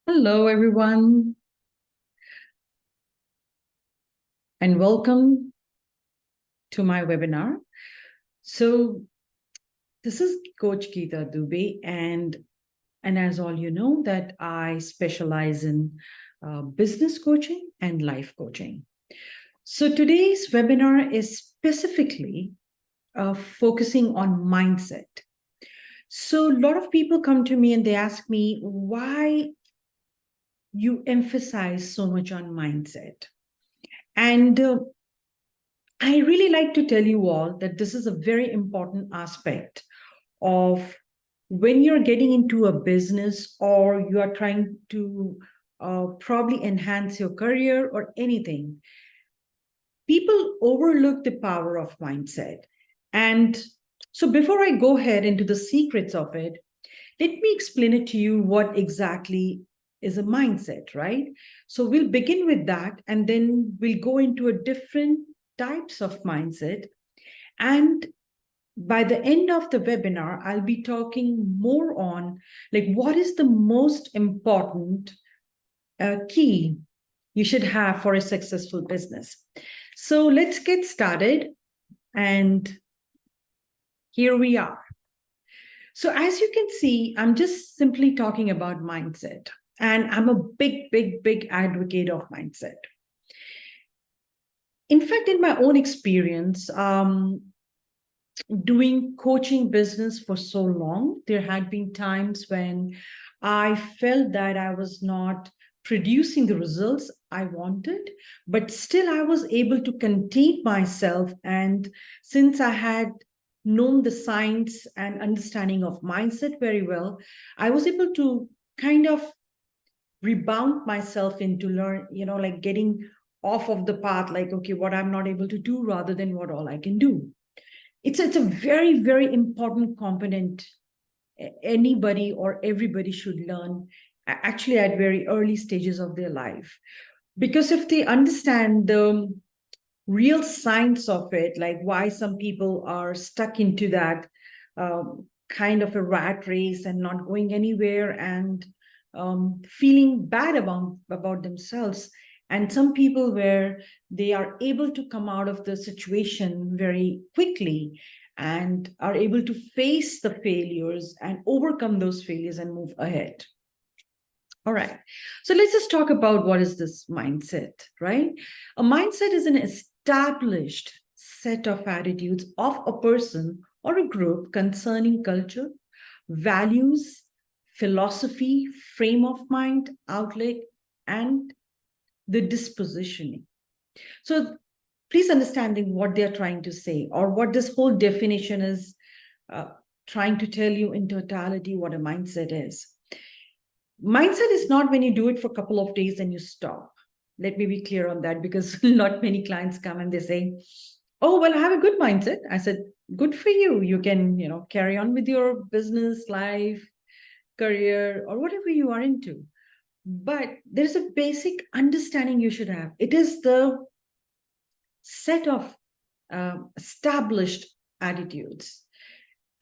Hello, everyone, and welcome to my webinar. So, this is Coach Geeta Dubey, and as all you know, that I specialize in business coaching and life coaching. So, today's webinar is specifically focusing on mindset. So, a lot of people come to me and they ask me why you emphasize so much on mindset. And I really like to tell you all that this is a very important aspect of when you're getting into a business or you are trying to probably enhance your career or anything. People overlook the power of mindset. And so, before I go ahead into the secrets of it, let me explain it to you what exactly is a mindset, right? So, we'll begin with that and then we'll go into a different types of mindset. And by the end of the webinar, I'll be talking more on like what is the most important key you should have for a successful business. So let's get started. And here we are. So as you can see, I'm just simply talking about mindset. And I'm a big advocate of mindset. In fact, in my own experience, doing coaching business for so long, there had been times when I felt that I was not producing the results I wanted, but still I was able to contain myself. And since I had known the science and understanding of mindset very well, I was able to kind of rebound myself into learn, like getting off of the path, like, okay, what I'm not able to do rather than what all I can do. It's a very important component anybody or everybody should learn actually at very early stages of their life, because if they understand the real science of it, like why some people are stuck into that kind of a rat race and not going anywhere and feeling bad about themselves, and some people where they are able to come out of the situation very quickly and are able to face the failures and overcome those failures and move ahead. All right. So let's just talk about what is this mindset, right? A mindset is an established set of attitudes of a person or a group concerning culture, values, philosophy, frame of mind, outlook, and the dispositioning. So please understanding what they're trying to say, or what this whole definition is trying to tell you in totality what a mindset is. Mindset is not when you do it for a couple of days and you stop. Let me be clear on that, because not many clients come and they say, oh, well, I have a good mindset. I said, good for you. You can, carry on with your business, life, career, or whatever you are into. But there's a basic understanding you should have. It is the set of established attitudes.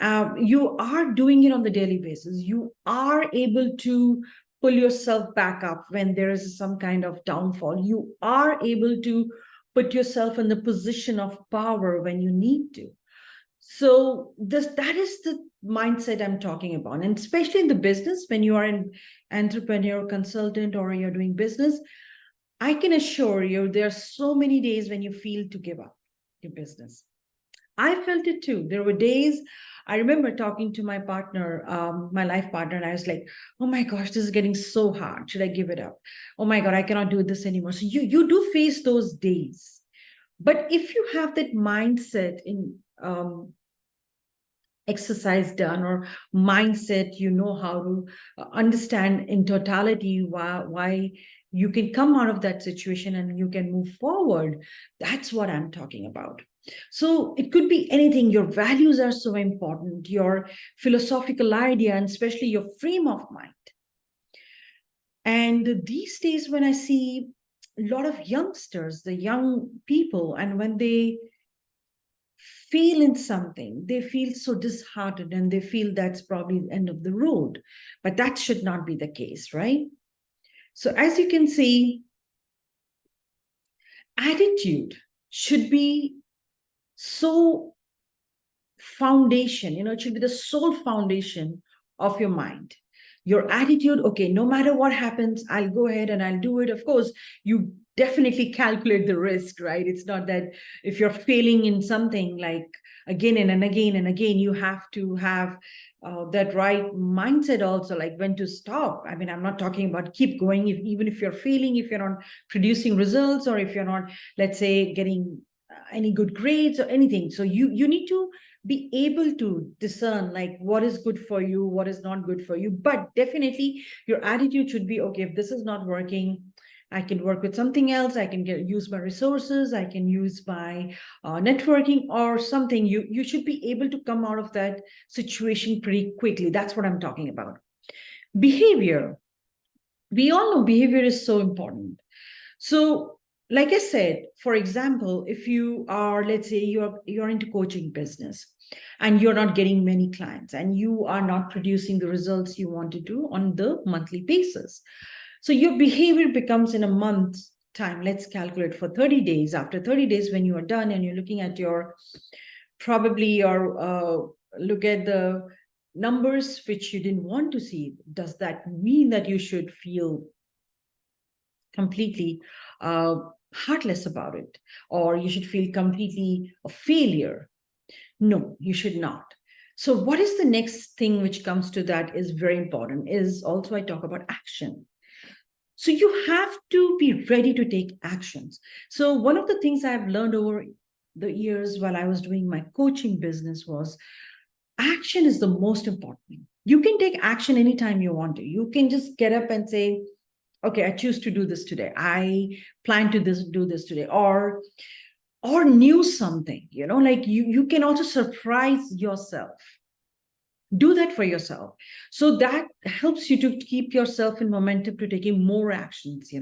You are doing it on the daily basis. You are able to pull yourself back up when there is some kind of downfall. You are able to put yourself in the position of power when you need to. So that is the mindset I'm talking about. And especially in the business, when you are an entrepreneur, consultant, or you're doing business, I can assure you there are so many days when you feel to give up your business. I felt it too. There were days, I remember talking to my partner, my life partner, and I was like, oh my gosh, this is getting so hard. Should I give it up? Oh my God, I cannot do this anymore. So you do face those days. But if you have that mindset in exercise done, or mindset, you know how to understand in totality why you can come out of that situation and you can move forward. That's what I'm talking about. So it could be anything. Your values are so important, your philosophical idea, and especially your frame of mind. And these days, when I see a lot of youngsters, the young people, and when they feel in something, they feel so disheartened and they feel that's probably the end of the road. But that should not be the case, right? So as you can see, attitude should be so foundation, it should be the sole foundation of your mind. Your attitude, okay, no matter what happens, I'll go ahead and I'll do it. Of course, you definitely calculate the risk, right? It's not that if you're failing in something like again and again and again, you have to have that right mindset also, like when to stop. I mean, I'm not talking about keep going, even if you're failing, if you're not producing results, or if you're not, let's say, getting any good grades or anything. So you need to be able to discern like what is good for you, what is not good for you. But definitely your attitude should be, okay, if this is not working, I can work with something else. I can use my resources. I can use my networking or something. You should be able to come out of that situation pretty quickly. That's what I'm talking about. Behavior. We all know behavior is so important. So, like I said, for example, if you are, let's say, you're into coaching business and you're not getting many clients and you are not producing the results you want to do on the monthly basis. So your behavior becomes in a month's time. Let's calculate for 30 days. After 30 days, when you are done and you're looking at your probably your look at the numbers which you didn't want to see, does that mean that you should feel completely uh, heartless about it, or you should feel completely a failure? No, you should not. So what is the next thing which comes to that is very important, is also I talk about action. So you have to be ready to take actions. So one of the things I've learned over the years while I was doing my coaching business was action is the most important thing. You can take action anytime you want to. You can just get up and say, okay, I choose to do this today. I plan to do this today, or knew something, like you can also surprise yourself. Do that for yourself. So that helps you to keep yourself in momentum to taking more actions,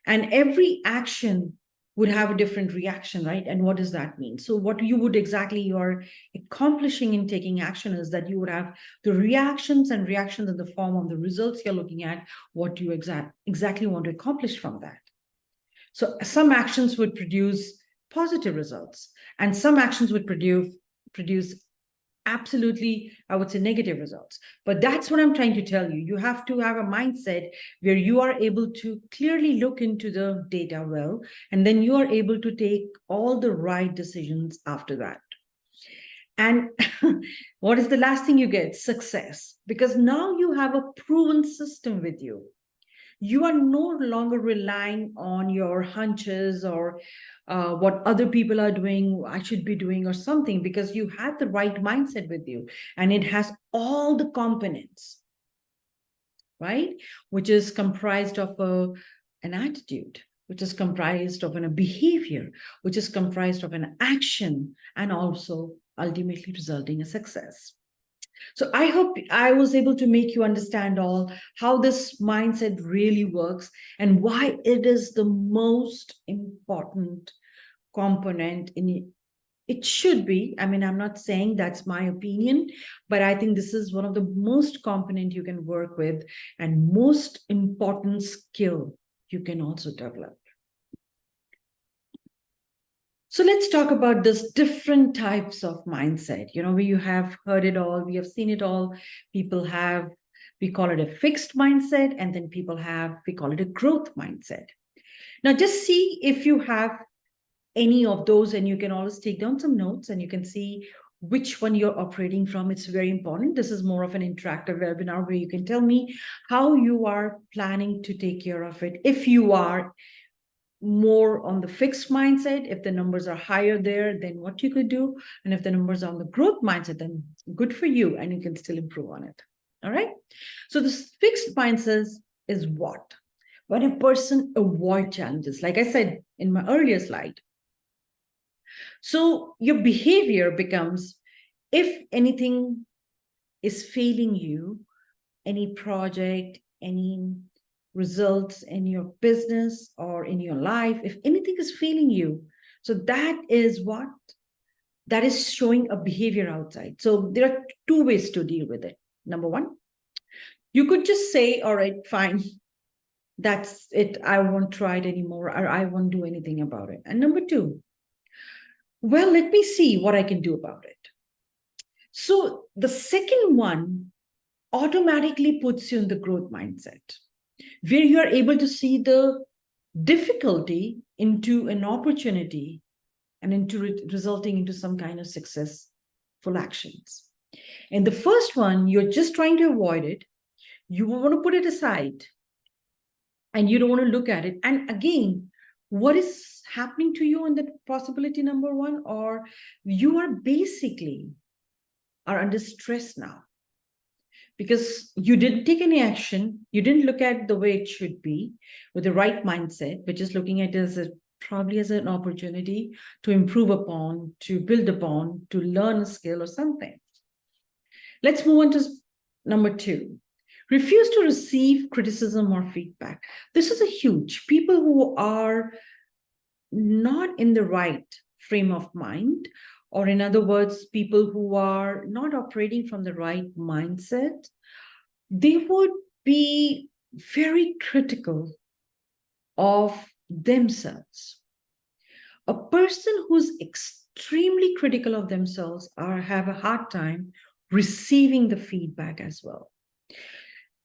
and every action would have a different reaction, right? And what does that mean? So what you would exactly you're accomplishing in taking action is that you would have the reactions and reactions in the form of the results you're looking at, what you exactly want to accomplish from that. So some actions would produce positive results, and some actions would produce absolutely, I would say, negative results. But that's what I'm trying to tell you. You have to have a mindset where you are able to clearly look into the data well, and then you are able to take all the right decisions after that. And what is the last thing you get? Success. Because now you have a proven system with you. You are no longer relying on your hunches or what other people are doing, I should be doing, or something, because you have the right mindset with you and it has all the components, right? Which is comprised of an attitude, which is comprised of a behavior, which is comprised of an action, and also ultimately resulting in success. So I hope I was able to make you understand all how this mindset really works and why it is the most important component in it. It should be. I mean, I'm not saying that's my opinion, but I think this is one of the most component you can work with and most important skill you can also develop. So let's talk about this different types of mindset. We have heard it all, we have seen it all. People have, we call it a fixed mindset, and then people have, we call it a growth mindset. Now, just see if you have any of those, and you can always take down some notes and you can see which one you're operating from. It's very important. This is more of an interactive webinar where you can tell me how you are planning to take care of it. If you are more on the fixed mindset, if the numbers are higher there, then what you could do. And if the numbers are on the growth mindset, then good for you, and you can still improve on it. All right. So this fixed mindset is what? When a person avoids challenges, like I said in my earlier slide. So your behavior becomes, if anything is failing you, any project, any results in your business or in your life, if anything is failing you, so that is what? That is showing a behavior outside. So there are two ways to deal with it. Number one, you could just say, all right, fine. That's it. I won't try it anymore, or I won't do anything about it. And number two, well, let me see what I can do about it. So the second one automatically puts you in the growth mindset, where you are able to see the difficulty into an opportunity and into resulting into some kind of successful actions. And the first one, you're just trying to avoid it. You want to put it aside and you don't want to look at it. And again, what is happening to you in that possibility number one? Or you are basically are under stress now because you didn't take any action. You didn't look at the way it should be with the right mindset, which is looking at it as a probably as an opportunity to improve upon, to build upon, to learn a skill or something. Let's move on to number two. Refuse to receive criticism or feedback. This is a huge. People who are not in the right frame of mind, or in other words, people who are not operating from the right mindset, they would be very critical of themselves. A person who's extremely critical of themselves are have a hard time receiving the feedback as well.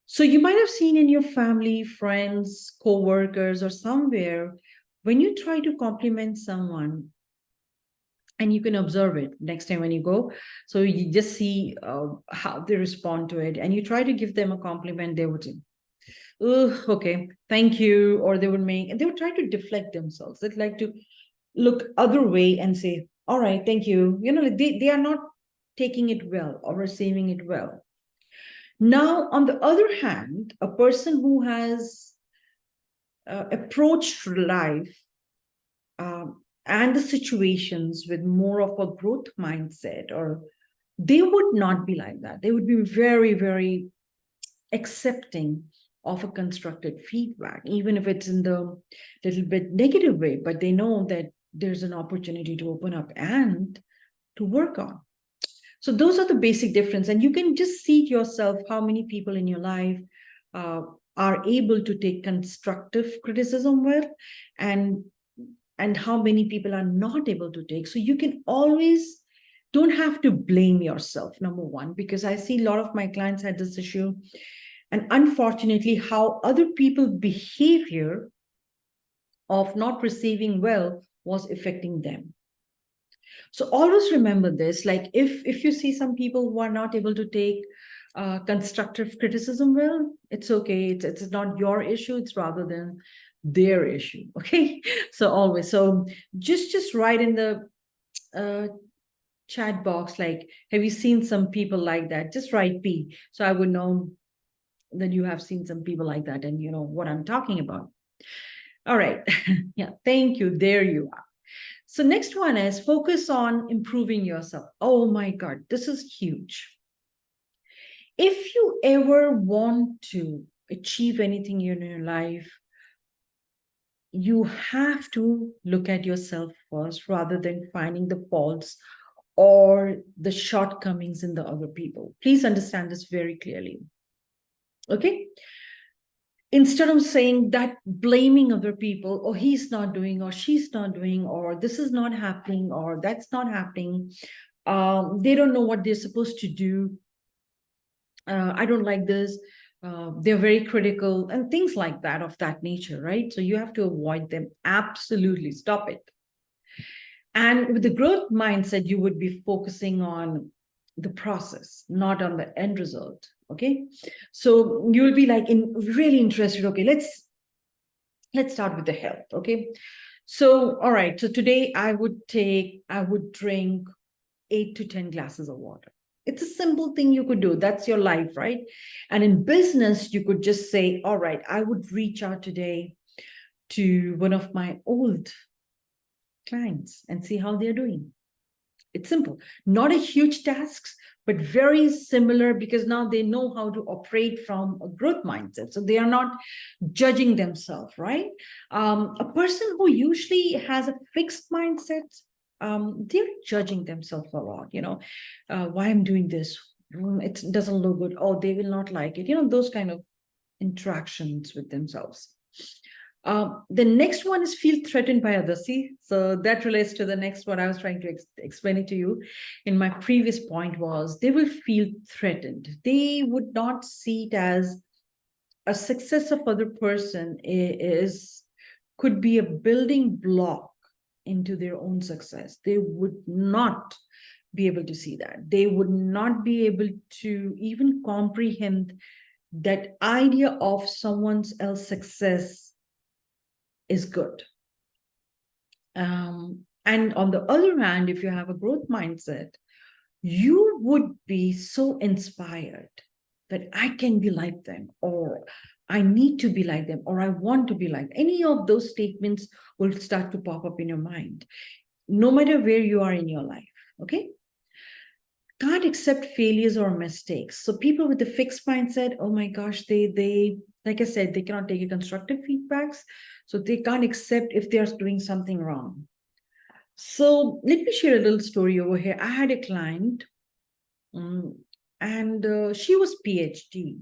So you might have seen in your family, friends, co-workers, or somewhere, when you try to compliment someone, and you can observe it next time when you go. So you just see how they respond to it, and you try to give them a compliment, they would say, oh, okay, thank you. Or they would try to deflect themselves. They'd like to look other way and say, all right, thank you. They are not taking it well or receiving it well. Now, on the other hand, a person who has approached life and the situations with more of a growth mindset, or they would not be like that. They would be very, very accepting of a constructed feedback, even if it's in the little bit negative way, but they know that there's an opportunity to open up and to work on. So those are the basic difference. And you can just see yourself how many people in your life are able to take constructive criticism well, and how many people are not able to take. So you can always don't have to blame yourself, number one, because I see a lot of my clients had this issue. And unfortunately, how other people's behavior of not receiving well was affecting them. So always remember this, like if you see some people who are not able to take constructive criticism well, it's okay. It's not your issue. It's rather than their issue. Okay. So always, so just write in the chat box, like, have you seen some people like that? Just write P. So I would know that you have seen some people like that and you know what I'm talking about. All right. Yeah. Thank you. There you are. So next one is focus on improving yourself. Oh my God, this is huge. If you ever want to achieve anything in your life, you have to look at yourself first rather than finding the faults or the shortcomings in the other people. Please understand this very clearly. Okay? Instead of saying that, blaming other people, oh, he's not doing, or she's not doing, or this is not happening, or that's not happening. They don't know what they're supposed to do. I don't like this. They're very critical and things like that of that nature, right? So you have to avoid them. Absolutely. Stop it. And with the growth mindset, you would be focusing on the process, not on the end result. Okay. So you'll be like really interested. Okay, let's start with the health. Okay. So, all right. So today I would drink 8 to 10 glasses of water. It's a simple thing you could do. That's your life, right? And in business, you could just say, all right, I would reach out today to one of my old clients and see how they're doing. It's simple, not a huge task, but very similar, because now they know how to operate from a growth mindset. So they are not judging themselves, right? A person who usually has a fixed mindset, they're judging themselves a lot, why I'm doing this. It doesn't look good. Oh, they will not like it. Those kind of interactions with themselves. The next one is feel threatened by others. See, so that relates to the next one I was trying to explain it to you. In my previous point was they will feel threatened. They would not see it as a success of other person is could be a building block into their own success. They would not be able to see that. They would not be able to even comprehend that idea of someone else's success is good. And on the other hand, if you have a growth mindset, you would be so inspired that I can be like them, or I need to be like them, or I want to be like them. Any of those statements will start to pop up in your mind, no matter where you are in your life. Okay. Can't accept failures or mistakes. So people with the fixed mindset, oh my gosh, they like I said, they cannot take a constructive feedbacks. So they can't accept if they're doing something wrong. So let me share a little story over here. I had a client, and she was PhD.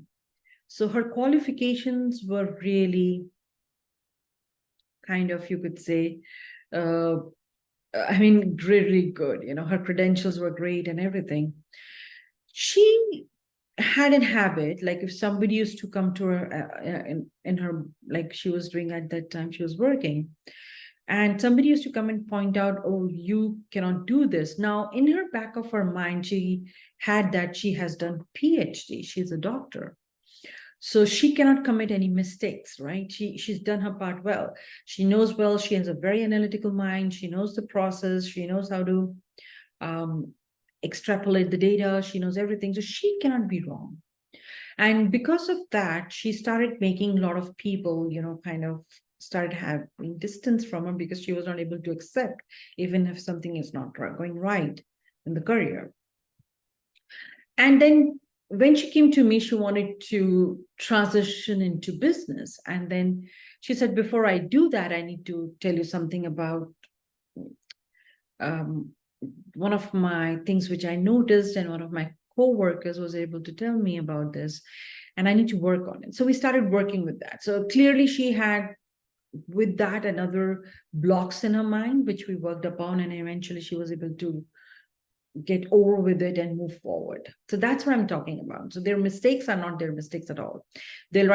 So her qualifications were really kind of, you could say, I mean, really good. You know, her credentials were great and everything. She had a habit, like if somebody used to come to her in her, like she was doing at that time, she was working, and somebody used to come and point out, oh, you cannot do this. Now, in her back of her mind, she had that she has done PhD. She's a doctor. So she cannot commit any mistakes, right? She's done her part well. She knows well, she has a very analytical mind. She knows the process. She knows how to extrapolate the data. She knows everything. So she cannot be wrong. And because of that, she started making a lot of people, you know, kind of started having distance from her because she was not able to accept, even if something is not going right in the career. And then when she came to me, she wanted to transition into business. And then she said, before I do that, I need to tell you something about one of my things which I noticed, and one of my co-workers was able to tell me about this, and I need to work on it. So we started working with that. So clearly she had with that and other blocks in her mind, which we worked upon, and eventually she was able to get over with it and move forward. So that's what I'm talking about. So their mistakes are not their mistakes at all. They'll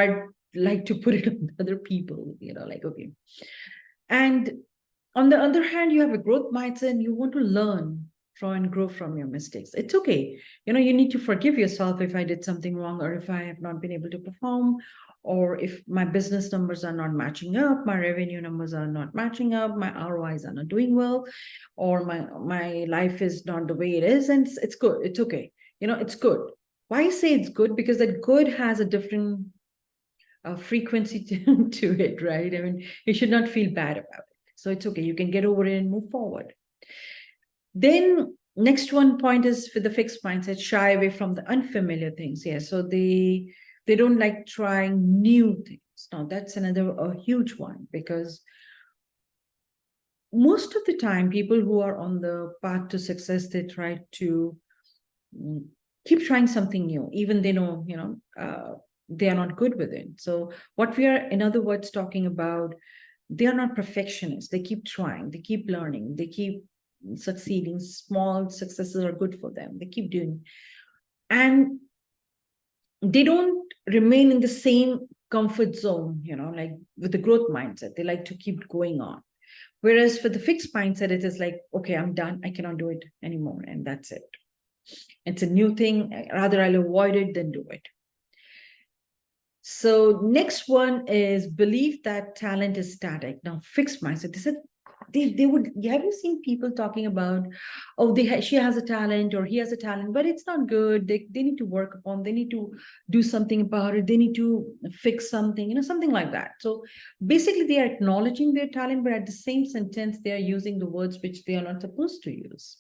like to put it on other people, you know, like, okay. And on the other hand, you have a growth mindset and you want to learn from and grow from your mistakes. It's okay. You know, you need to forgive yourself if I did something wrong, or if I have not been able to perform, or if my business numbers are not matching up, my revenue numbers are not matching up, my ROIs are not doing well, or my life is not the way it is, and it's good. It's okay. You know, it's good. Why I say it's good? Because that good has a different frequency to it, right? I mean, you should not feel bad about it. So it's okay. You can get over it and move forward. Then next one point is for the fixed mindset, shy away from the unfamiliar things. Yeah. So they don't like trying new things. Now that's another a huge one, because most of the time people who are on the path to success, they try to keep trying something new, even they know, you know, they are not good with it. So what we are, in other words, talking about, they are not perfectionists. They keep trying, they keep learning, they keep succeeding. Small successes are good for them. They keep doing, and they don't remain in the same comfort zone, you know, like with the growth mindset. They like to keep going on. Whereas for the fixed mindset, it is like, okay, I'm done. I cannot do it anymore. And that's it. It's a new thing. Rather, I'll avoid it than do it. So next one is belief that talent is static. Now, fixed mindset. They said they would. Have you seen people talking about, oh, she has a talent or he has a talent, but it's not good. They need to work upon. They need to do something about it. They need to fix something, you know, something like that. So basically, they are acknowledging their talent, but at the same sentence, they are using the words which they are not supposed to use.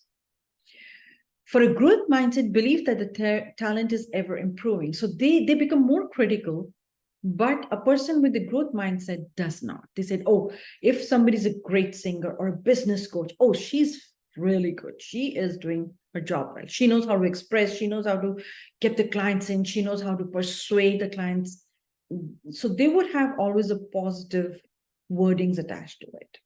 For a growth mindset, belief that the talent is ever improving. So they become more critical, but a person with a growth mindset does not. They said, oh, if somebody's a great singer or a business coach, oh, she's really good. She is doing her job right. She knows how to express. She knows how to get the clients in. She knows how to persuade the clients. So they would have always a positive wordings attached to it.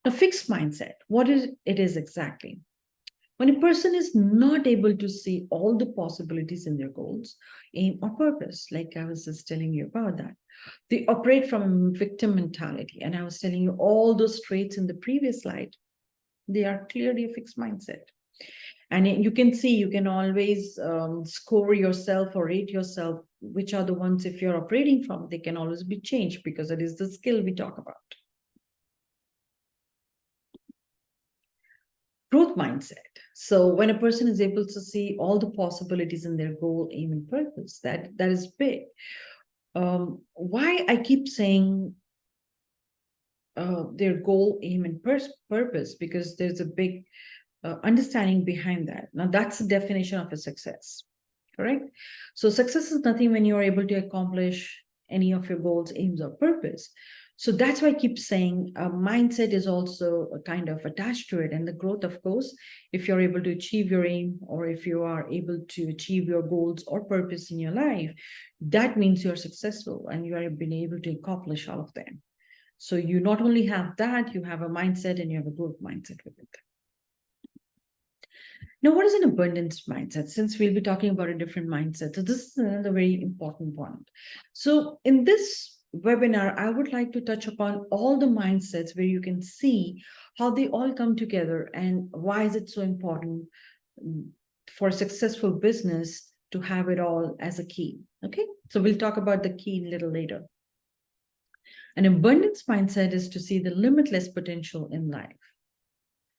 A fixed mindset, what is it is exactly? When a person is not able to see all the possibilities in their goals, aim, or purpose, like I was just telling you about that, they operate from a victim mentality. And I was telling you all those traits in the previous slide, they are clearly a fixed mindset. And you can see, you can always score yourself or rate yourself, which are the ones, if you're operating from, they can always be changed because it is the skill we talk about. Growth mindset. So when a person is able to see all the possibilities in their goal, aim, and purpose, that is big. Why I keep saying their goal, aim, and purpose, because there's a big understanding behind that. Now, that's the definition of a success, correct? So success is nothing when you're able to accomplish any of your goals, aims, or purpose. So that's why I keep saying mindset is also a kind of attached to it. And the growth, of course, if you're able to achieve your aim, or if you are able to achieve your goals or purpose in your life, that means you're successful and you are being able to accomplish all of them. So you not only have that, you have a mindset and you have a growth mindset with it. Now, what is an abundance mindset? Since we'll be talking about a different mindset, so this is another very important one. So in this webinar, I would like to touch upon all the mindsets where you can see how they all come together and why is it so important for a successful business to have it all as a key. Okay, so we'll talk about the key a little later. An abundance mindset is to see the limitless potential in life.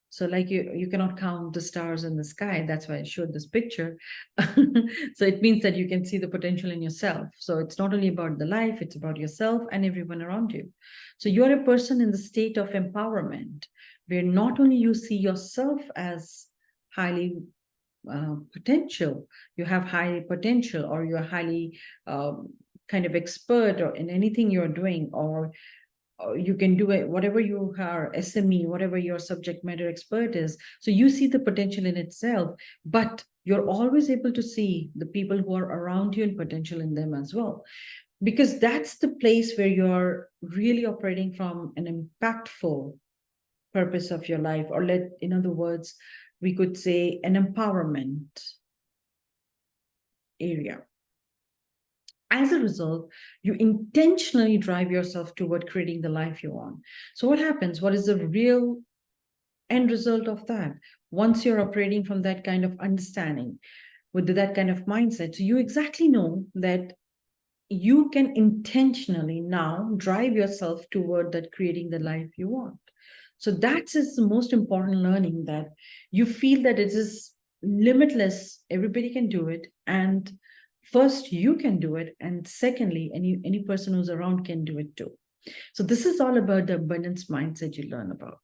So like you cannot count the stars in the sky. That's why I showed this picture. So it means that you can see the potential in yourself. So it's not only about the life, it's about yourself and everyone around you. So you're a person in the state of empowerment, where not only you see yourself as highly potential, you have high potential, or you're highly kind of expert or in anything you're doing, or you can do it, whatever you are, SME, whatever your subject matter expert is. So you see the potential in itself, but you're always able to see the people who are around you and potential in them as well. Because that's the place where you're really operating from an impactful purpose of your life, or in other words, we could say an empowerment area. As a result, you intentionally drive yourself toward creating the life you want. So what happens? What is the real end result of that? Once you're operating from that kind of understanding, with that kind of mindset, so you exactly know that you can intentionally now drive yourself toward that creating the life you want. So that is the most important learning, that you feel that it is limitless, everybody can do it, and first you can do it, and secondly any person who's around can do it too. So this is all about the abundance mindset you learn about.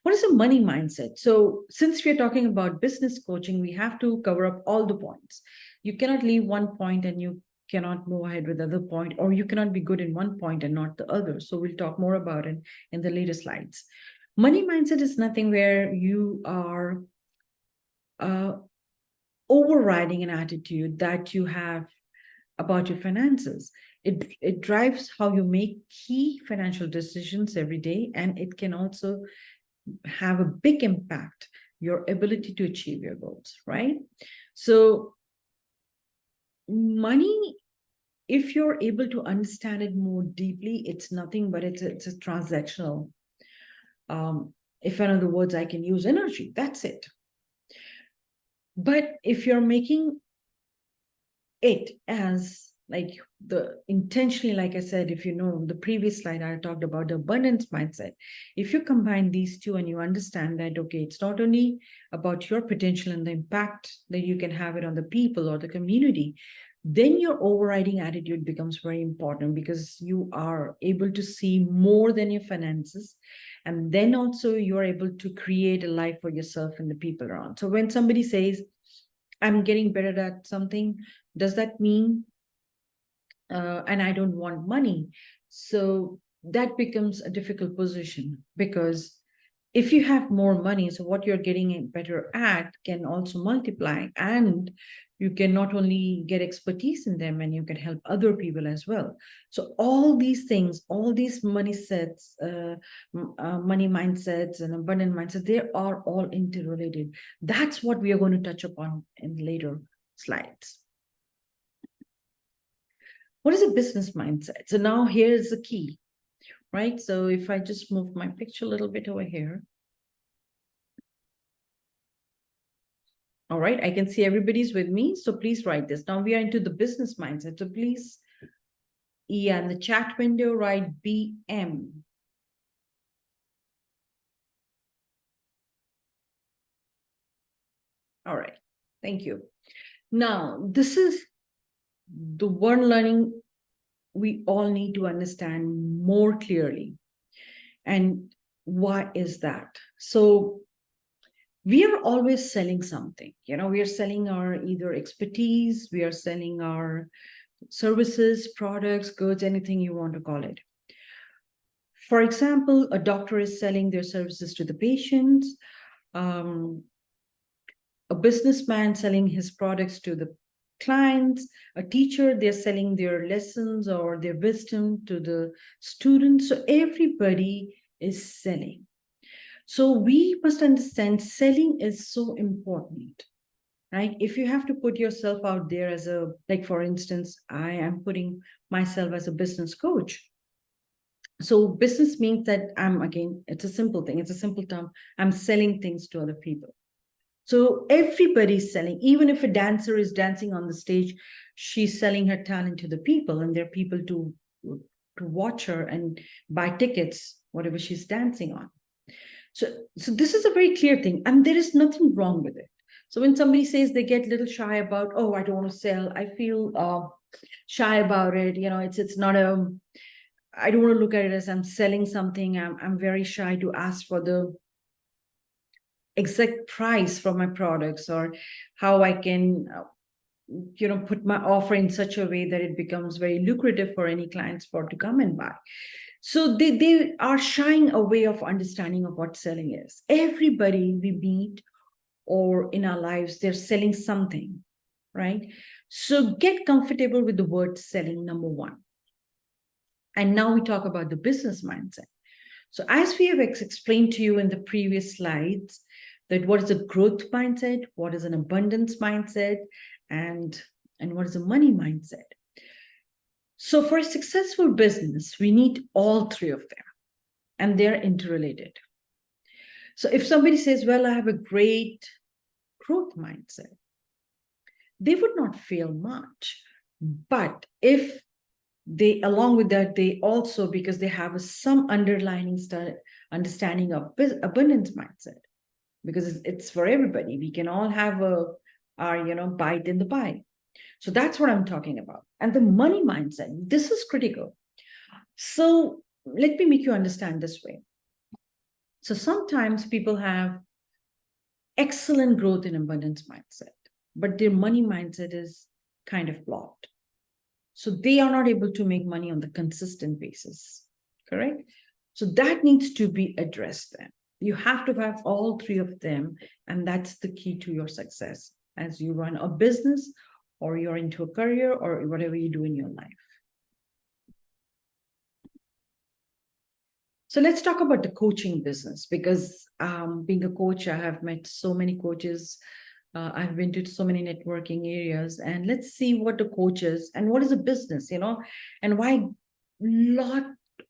What is a money mindset? So since we're talking about business coaching, we have to cover up all the points. You cannot leave one point and you cannot move ahead with the other point, or you cannot be good in one point and not the other. So we'll talk more about it in the later slides. Money mindset is nothing where you are overriding an attitude that you have about your finances. It drives how you make key financial decisions every day, and it can also have a big impact your ability to achieve your goals, right? So money, if you're able to understand it more deeply, it's nothing but it's a transactional, if in other words I can use energy, that's it. But if you're making it as like the intentionally, like I said, if you know the previous slide, I talked about the abundance mindset. If you combine these two and you understand that, okay, it's not only about your potential and the impact that you can have it on the people or the community, then your overriding attitude becomes very important, because you are able to see more than your finances. And then also you're able to create a life for yourself and the people around. So when somebody says, I'm getting better at something, does that mean and I don't want money? So that becomes a difficult position, because if you have more money, so what you're getting better at can also multiply, and you can not only get expertise in them, and you can help other people as well. So all these things, all these money sets, money mindsets and abundant mindset, they are all interrelated. That's what we are going to touch upon in later slides. What is a business mindset? So now here's the key, right? So if I just move my picture a little bit over here. All right, I can see everybody's with me. So please write this. Now we are into the business mindset. So please, yeah, in the chat window, write BM. All right, thank you. Now, this is the one learning we all need to understand more clearly. And why is that? So we are always selling something. We are selling our either expertise, we are selling our services, products, goods, anything you want to call it. For example, a doctor is selling their services to the patients, a businessman selling his products to the clients, a teacher, they're selling their lessons or their wisdom to the students. So everybody is selling. So we must understand selling is so important, right? If you have to put yourself out there as like for instance, I am putting myself as a business coach. So business means that again, it's a simple thing. It's a simple term. I'm selling things to other people. So everybody's selling. Even if a dancer is dancing on the stage, she's selling her talent to the people, and there are people to watch her and buy tickets, whatever she's dancing on. So this is a very clear thing, and there is nothing wrong with it. So when somebody says they get a little shy about, oh, I don't want to sell, I feel shy about it. It's not I don't want to look at it as I'm selling something. I'm very shy to ask for the exact price for my products, or how I can put my offer in such a way that it becomes very lucrative for any clients to come and buy. So they are shying away of understanding of what selling is. Everybody we meet or in our lives, they're selling something, right? So get comfortable with the word selling, number one. And now we talk about the business mindset. So as we have explained to you in the previous slides, that what is a growth mindset, what is an abundance mindset, and what is a money mindset. So for a successful business, we need all three of them, and they're interrelated. So if somebody says, well, I have a great growth mindset, they would not fail much. But if they, along with that, they also, because they have some underlying understanding of abundance mindset, because it's for everybody. We can all have our bite in the pie. So that's what I'm talking about. And the money mindset, this is critical. So let me make you understand this way. So sometimes people have excellent growth in abundance mindset, but their money mindset is kind of blocked. So they are not able to make money on the consistent basis, correct? So that needs to be addressed then. You have to have all three of them, and that's the key to your success as you run a business, or you're into a career, or whatever you do in your life. So let's talk about the coaching business, because being a coach, I have met so many coaches. I've been to so many networking areas, and let's see what the coach is and what is a business, and why a lot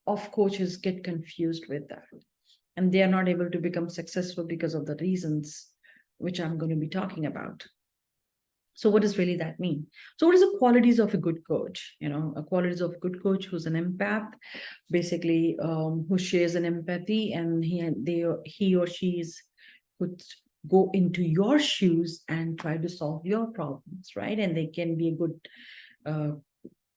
of coaches get confused with that. And they are not able to become successful because of the reasons which I'm going to be talking about. So what does really that mean? So what is the qualities of a good coach? A qualities of a good coach who's an empath, basically, who shares an empathy, and he or she could go into your shoes and try to solve your problems, right? And they can be a good,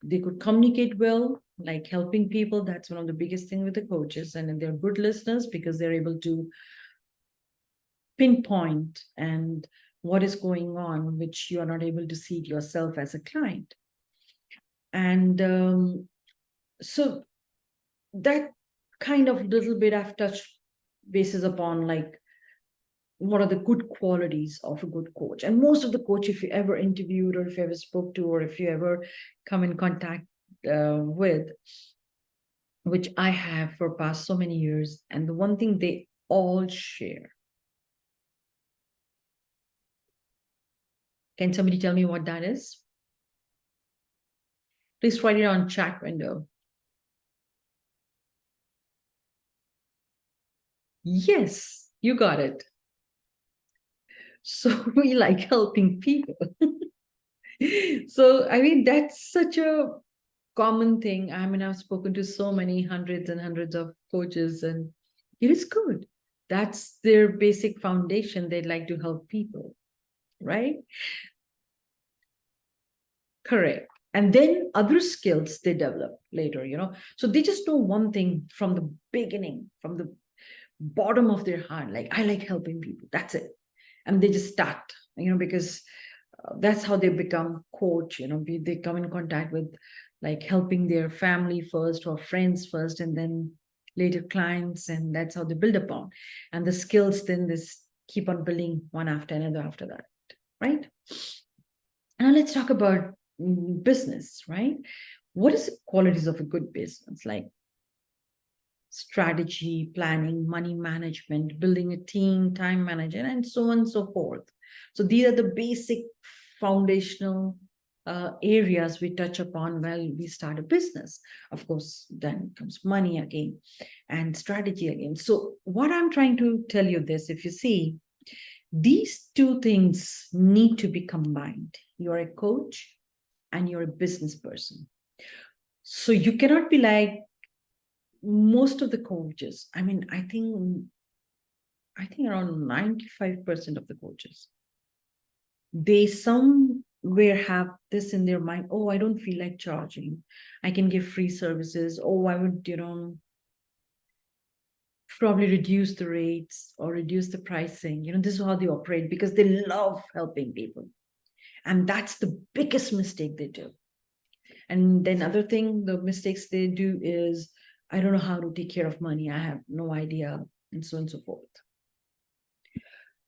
they could communicate well, like helping people. That's one of the biggest things with the coaches. And they're good listeners because they're able to pinpoint and what is going on, which you are not able to see it yourself as a client. And so that kind of little bit I've touched basis upon like what are the good qualities of a good coach. And most of the coach, if you ever interviewed or if you ever spoke to or if you ever come in contact with, which I have for past so many years, and the one thing they all share. Can somebody tell me what that is? Please write it on chat window. Yes, you got it. So we like helping people. So, I mean, that's such a common thing. I mean, I've spoken to so many hundreds and hundreds of coaches, and it is good. That's their basic foundation. They'd like to help people, right? Correct. And then other skills they develop later, So they just know one thing from the beginning, from the bottom of their heart, like, I like helping people. That's it. And they just start, because that's how they become coach. They come in contact with like helping their family first or friends first, and then later clients, and that's how they build upon. And the skills then this keep on building one after another after that, right? Now let's talk about business, right? What is the qualities of a good business? Like strategy, planning, money management, building a team, time management, and so on and so forth. So these are the basic foundational areas we touch upon while we start a business. Of course, then comes money again and strategy again. So what I'm trying to tell you this, if you see, these two things need to be combined. You're a coach and you're a business person. So you cannot be like most of the coaches. I mean, I think around 95% of the coaches, they somewhere have this in their mind. Oh, I don't feel like charging. I can give free services. Oh, I would, probably reduce the rates or reduce the pricing. This is how they operate because they love helping people. And that's the biggest mistake they do. And then other thing, the mistakes they do is, I don't know how to take care of money. I have no idea, and so on and so forth.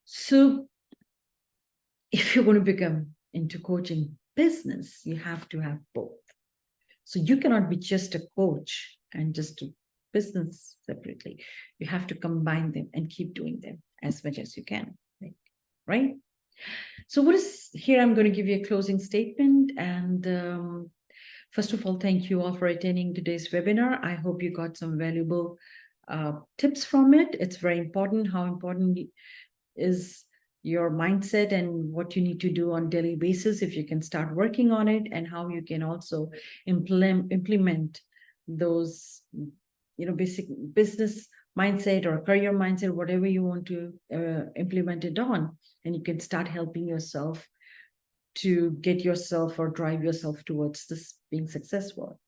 So if you're going to become into coaching business, you have to have both. So you cannot be just a coach and just do business separately. You have to combine them and keep doing them as much as you can, right? So what is here? I'm going to give you a closing statement. And first of all, thank you all for attending today's webinar. I hope you got some valuable tips from it. It's very important. How important is your mindset and what you need to do on a daily basis if you can start working on it, and how you can also implement those, basic business mindset or career mindset, whatever you want to implement it on, and you can start helping yourself to get yourself or drive yourself towards this being successful.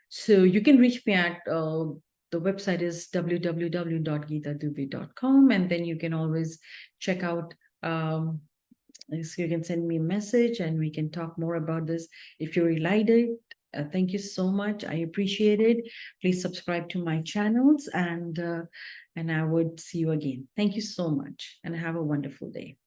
So you can reach me at the website is www.geetadubey.com, and then you can always check out, so you can send me a message and we can talk more about this if you really liked it. Thank you so much. I appreciate it. Please subscribe to my channels, and I would see you again. Thank you so much, and have a wonderful day.